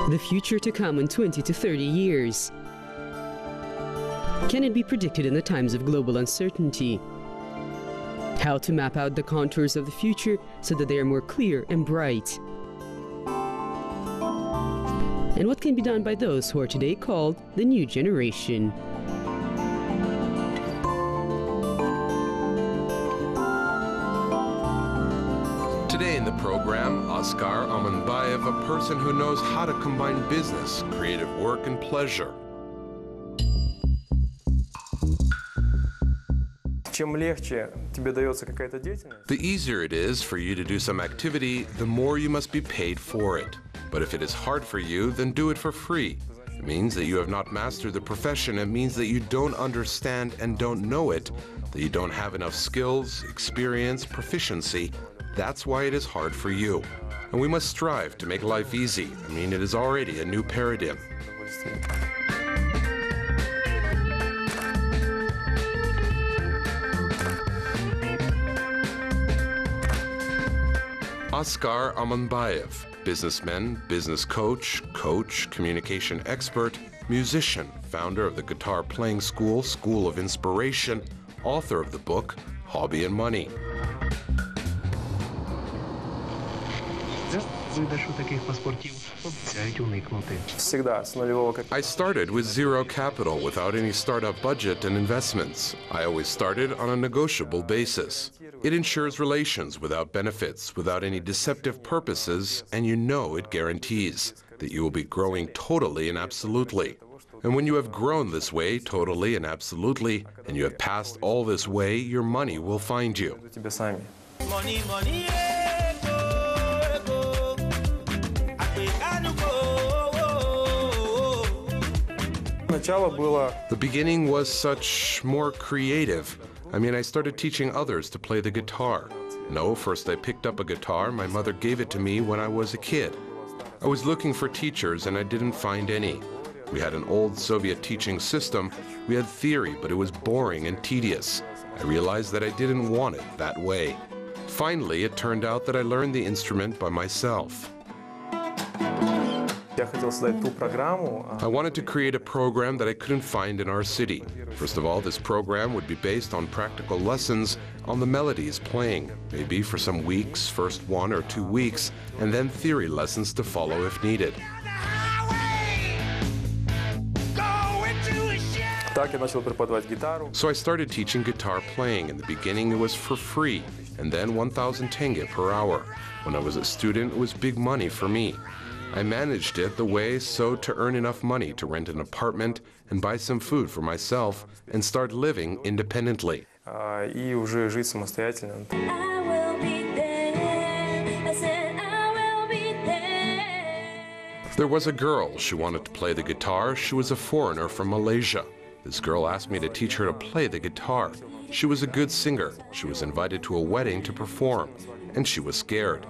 The future to come in 20 to 30 years. Can it be predicted in the times of global uncertainty? How to map out the contours of the future so that they are more clear and bright. And what can be done by those who are today called the new generation? Today in the program, Askar Amanbayev, a person who knows how to combine business, creative work, and pleasure. The easier it is for you to do some activity, the more you must be paid for it. But if it is hard for you, then do it for free. It means that you have not mastered the profession. It means that you don't understand and don't know it, that you don't have enough skills, experience, proficiency. That's why it is hard for you. And we must strive to make life easy. I mean, it is already a new paradigm. Askar Amanbayev, businessman, business coach, communication expert, musician, founder of the Guitar Playing School, School of Inspiration, author of the book, Hobby and Money. I started with zero capital, without any startup budget and investments. I always started on a negotiable basis. It ensures relations without benefits, without any deceptive purposes, and you know it guarantees that you will be growing totally and absolutely. And when you have grown this way, totally and absolutely, and you have passed all this way, your money will find you. Money, money, The beginning was such more creative. I mean, I started teaching others to play the guitar. No, first I picked up a guitar. My mother gave it to me when I was a kid. I was looking for teachers and I didn't find any. We had an old Soviet teaching system. We had theory, but it was boring and tedious. I realized that I didn't want it that way. Finally, it turned out that I learned the instrument by myself. I wanted to create a program that I couldn't find in our city. First of all, this program would be based on practical lessons on the melodies playing, maybe for some weeks, first 1 or 2 weeks, and then theory lessons to follow if needed. So I started teaching guitar playing. In the beginning, it was for free, and then 1,000 tenge per hour. When I was a student, it was big money for me. I managed it the way so to earn enough money to rent an apartment and buy some food for myself and start living independently. There was a girl. She wanted to play the guitar. She was a foreigner from Malaysia. This girl asked me to teach her to play the guitar. She was a good singer. She was invited to a wedding to perform, and she was scared.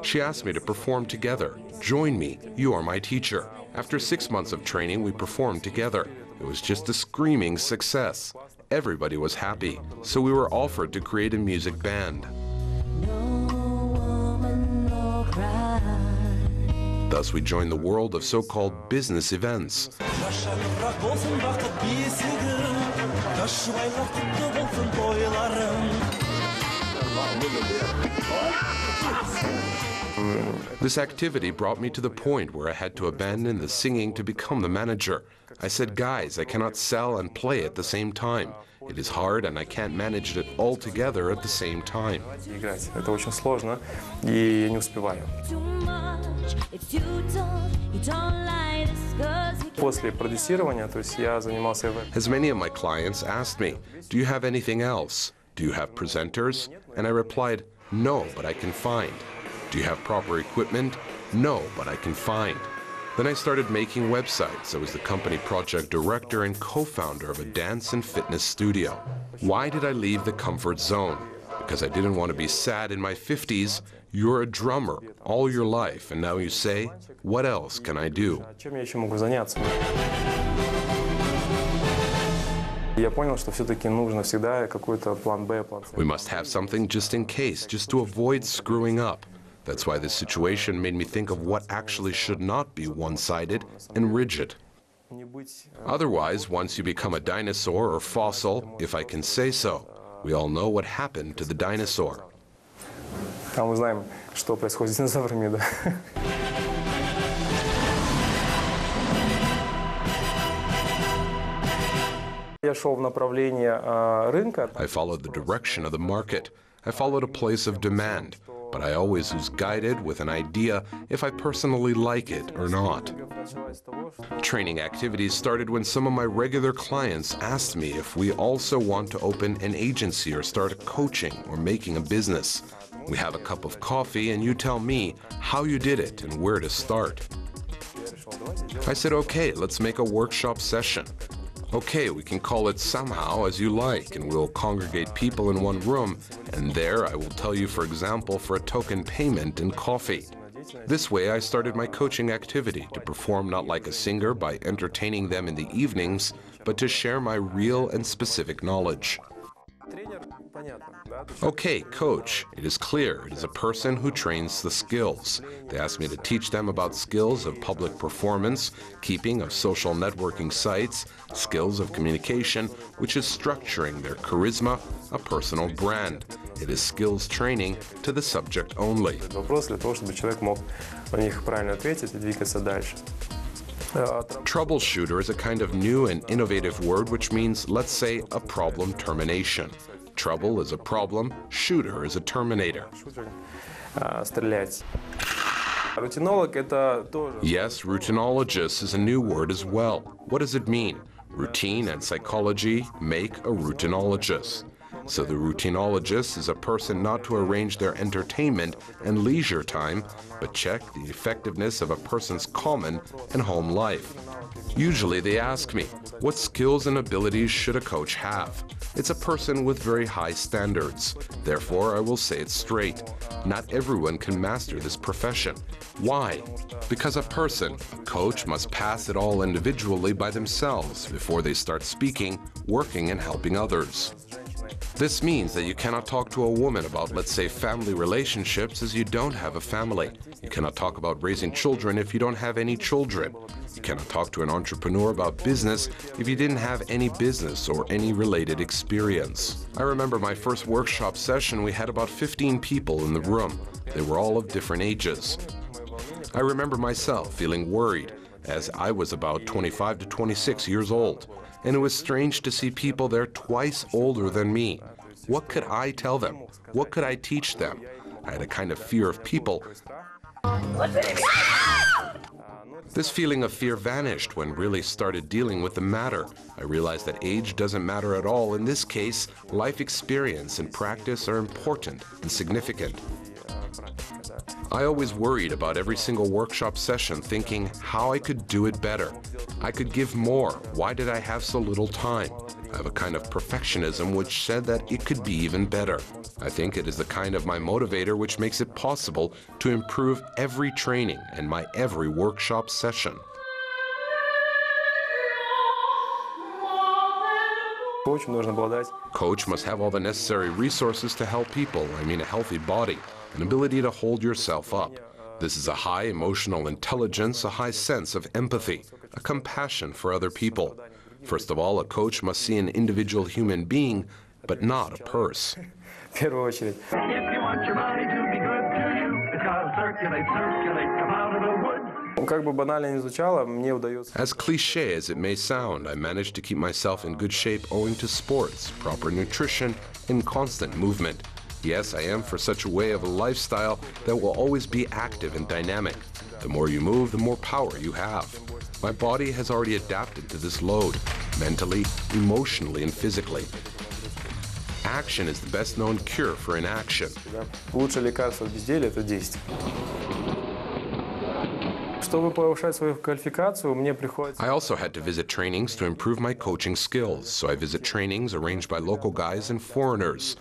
She asked me to perform together. Join me, you are my teacher. After 6 months of training, we performed together. It was just a screaming success. Everybody was happy, so we were offered to create a music band. Thus, we joined the world of so-called business events. This activity brought me to the point where I had to abandon the singing to become the manager. I said, guys, I cannot sell and play at the same time. It is hard and I can't manage it all together at the same time. As many of my clients asked me, do you have anything else? Do you have presenters? And I replied, no, but I can find. Do you have proper equipment? No, but I can find. Then I started making websites. I was the company project director and co-founder of a dance and fitness studio. Why did I leave the comfort zone? Because I didn't want to be sad in my 50s. You're a drummer all your life, and now you say, what else can I do? We must have something just in case, just to avoid screwing up. That's why this situation made me think of what actually should not be one-sided and rigid. Otherwise, once you become a dinosaur or fossil, if I can say so, we all know what happened to the dinosaur. Мы знаем, что происходит с динозаврами, да. Я шел в направлении рынка. I followed the direction of the market. I followed a place of demand, but I always was guided with an idea if I personally like it or not. Training activities started when some of my regular clients asked me if we also want to open an agency or start coaching or making a business. We have a cup of coffee and you tell me how you did it and where to start. I said, okay, let's make a workshop session. Okay, we can call it somehow as you like, and we'll congregate people in one room, and there I will tell you, for example, for a token payment in coffee. This way I started my coaching activity to perform not like a singer by entertaining them in the evenings, but to share my real and specific knowledge. Okay, coach, it is clear it is a person who trains the skills. They asked me to teach them about skills of public performance, keeping of social networking sites, skills of communication, which is structuring their charisma, a personal brand. It is skills training to the subject only. Troubleshooter is a kind of new and innovative word which means, let's say, a problem termination. Trouble is a problem, shooter is a terminator. Yes, routinologist is a new word as well. What does it mean? Routine and psychology make a routinologist. So the routinologist is a person not to arrange their entertainment and leisure time, but check the effectiveness of a person's common and home life. Usually they ask me, what skills and abilities should a coach have? It's a person with very high standards. Therefore, I will say it straight. Not everyone can master this profession. Why? Because a coach must pass it all individually by themselves before they start speaking, working, and helping others. This means that you cannot talk to a woman about, let's say, family relationships as you don't have a family. You cannot talk about raising children if you don't have any children. You cannot talk to an entrepreneur about business if you didn't have any business or any related experience. I remember my first workshop session, we had about 15 people in the room. They were all of different ages. I remember myself feeling worried, as I was about 25 to 26 years old. And it was strange to see people there twice older than me. What could I tell them? What could I teach them? I had a kind of fear of people. This feeling of fear vanished when really started dealing with the matter. I realized that age doesn't matter at all. In this case, life experience and practice are important and significant. I always worried about every single workshop session, thinking how I could do it better. I could give more. Why did I have so little time? I have a kind of perfectionism which said that it could be even better. I think it is the kind of my motivator which makes it possible to improve every training and my every workshop session. Coach must have all the necessary resources to help people, I mean a healthy body, an ability to hold yourself up. This is a high emotional intelligence, a high sense of empathy, a compassion for other people. First of all, a coach must see an individual human being, but not a purse. If you want your body to be good to you, it's gotta circulate, come out of the woods. As cliché as it may sound, I managed to keep myself in good shape owing to sports, proper nutrition, and constant movement. Yes, I am for such a way of a lifestyle that will always be active and dynamic. The more you move, the more power you have. My body has already adapted to this load, mentally, emotionally, and physically. Action is the best known cure for inaction. I also had to visit trainings to improve my coaching skills, so I visit trainings arranged by local guys and foreigners.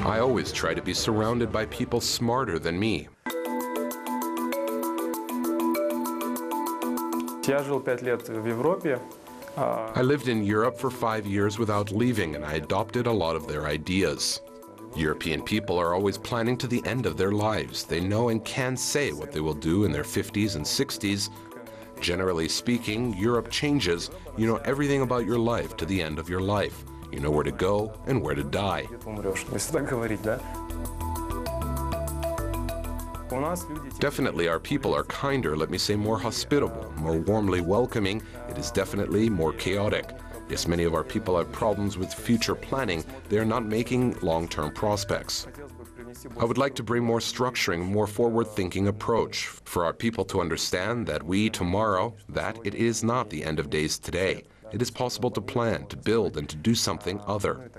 I always try to be surrounded by people smarter than me. Я жил 5 лет в Европе. I lived in Europe for 5 years without leaving, and I adopted a lot of their ideas. European people are always planning to the end of their lives. They know and can say what they will do in their 50s and 60s. Generally speaking, Europe changes. You know everything about your life to the end of your life. You know where to go and where to die. Definitely our people are kinder, let me say more hospitable, more warmly welcoming. It is definitely more chaotic. Yes, many of our people have problems with future planning. They are not making long-term prospects. I would like to bring more structuring, more forward-thinking approach for our people to understand that we tomorrow, that it is not the end of days today. It is possible to plan, to build, and to do something other.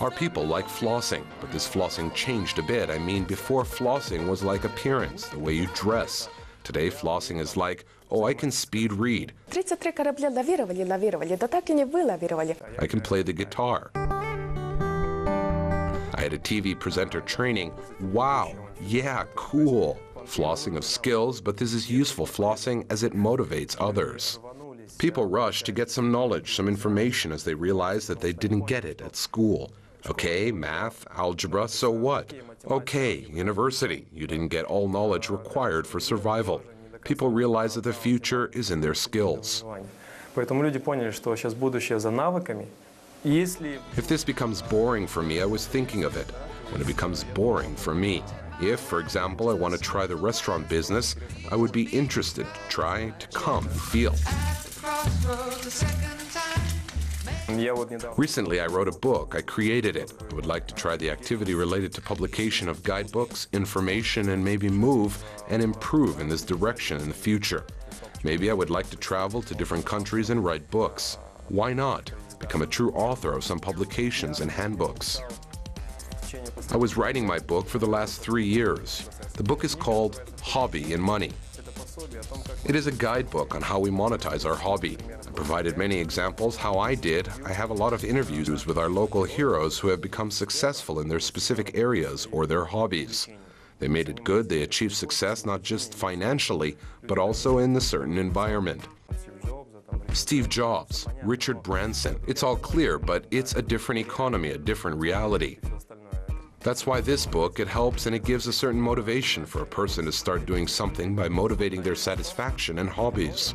Our people like flossing, but this flossing changed a bit. I mean, before flossing was like appearance, the way you dress. Today, flossing is like, oh, I can speed read. 33 корабля лавировали, да так и не вылавировали. I can play the guitar. I had a TV presenter training. Wow, yeah, cool. Flossing of skills, but this is useful flossing as it motivates others. People rush to get some knowledge, some information as they realize that they didn't get it at school. Okay, math, algebra, so what? Okay, university, you didn't get all knowledge required for survival. People realize that the future is in their skills. If this becomes boring for me, I was thinking of it. When it becomes boring for me, if, for example, I want to try the restaurant business, I would be interested to try, to come, feel. Recently, I wrote a book. I created it. I would like to try the activity related to publication of guidebooks, information, and maybe move and improve in this direction in the future. Maybe I would like to travel to different countries and write books. Why not? Become a true author of some publications and handbooks. I was writing my book for the last 3 years. The book is called Hobby and Money. It is a guidebook on how we monetize our hobby. I provided many examples how I did. I have a lot of interviews with our local heroes who have become successful in their specific areas or their hobbies. They made it good, they achieved success not just financially, but also in a certain environment. Steve Jobs, Richard Branson, it's all clear, but it's a different economy, a different reality. That's why this book, it helps and it gives a certain motivation for a person to start doing something by motivating their satisfaction and hobbies.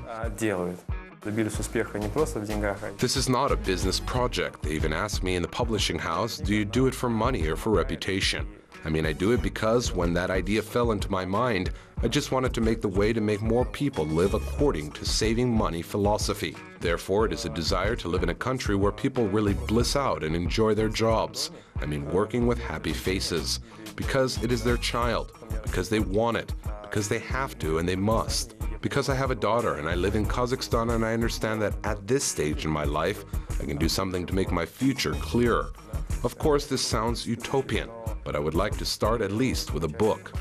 This is not a business project. They even asked me in the publishing house, do you do it for money or for reputation? I mean, I do it because when that idea fell into my mind, I just wanted to make the way to make more people live according to saving money philosophy. Therefore, it is a desire to live in a country where people really bliss out and enjoy their jobs. I mean, working with happy faces. Because it is their child. Because they want it. Because they have to and they must. Because I have a daughter and I live in Kazakhstan and I understand that at this stage in my life, I can do something to make my future clearer. Of course, this sounds utopian, but I would like to start at least with a book.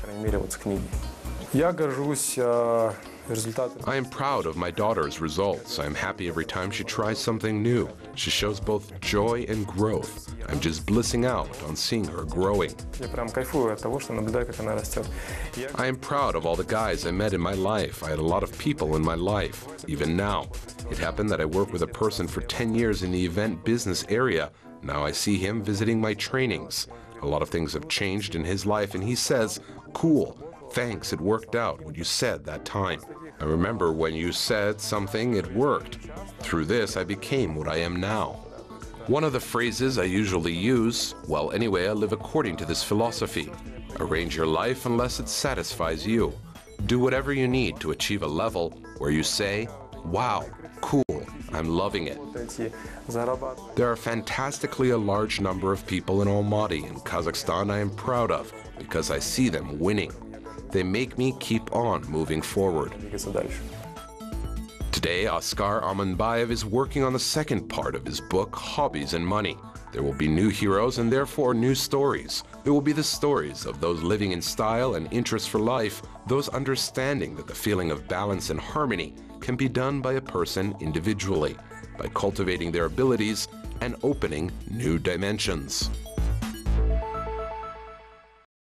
I am proud of my daughter's results. I am happy every time she tries something new. She shows both joy and growth. I'm just blissing out on seeing her growing. I am proud of all the guys I met in my life. I had a lot of people in my life, even now. It happened that I worked with a person for 10 years in the event business area. Now I see him visiting my trainings. A lot of things have changed in his life and he says, cool. Thanks, it worked out, what you said that time. I remember when you said something, it worked. Through this, I became what I am now. One of the phrases I usually use, well, anyway, I live according to this philosophy. Arrange your life unless it satisfies you. Do whatever you need to achieve a level where you say, wow, cool, I'm loving it. There are fantastically a large number of people in Almaty in Kazakhstan I am proud of because I see them winning. They make me keep on moving forward. Today, Askar Amanbayev is working on the second part of his book, Hobbies and Money. There will be new heroes and therefore new stories. It will be the stories of those living in style and interest for life, those understanding that the feeling of balance and harmony can be done by a person individually, by cultivating their abilities and opening new dimensions.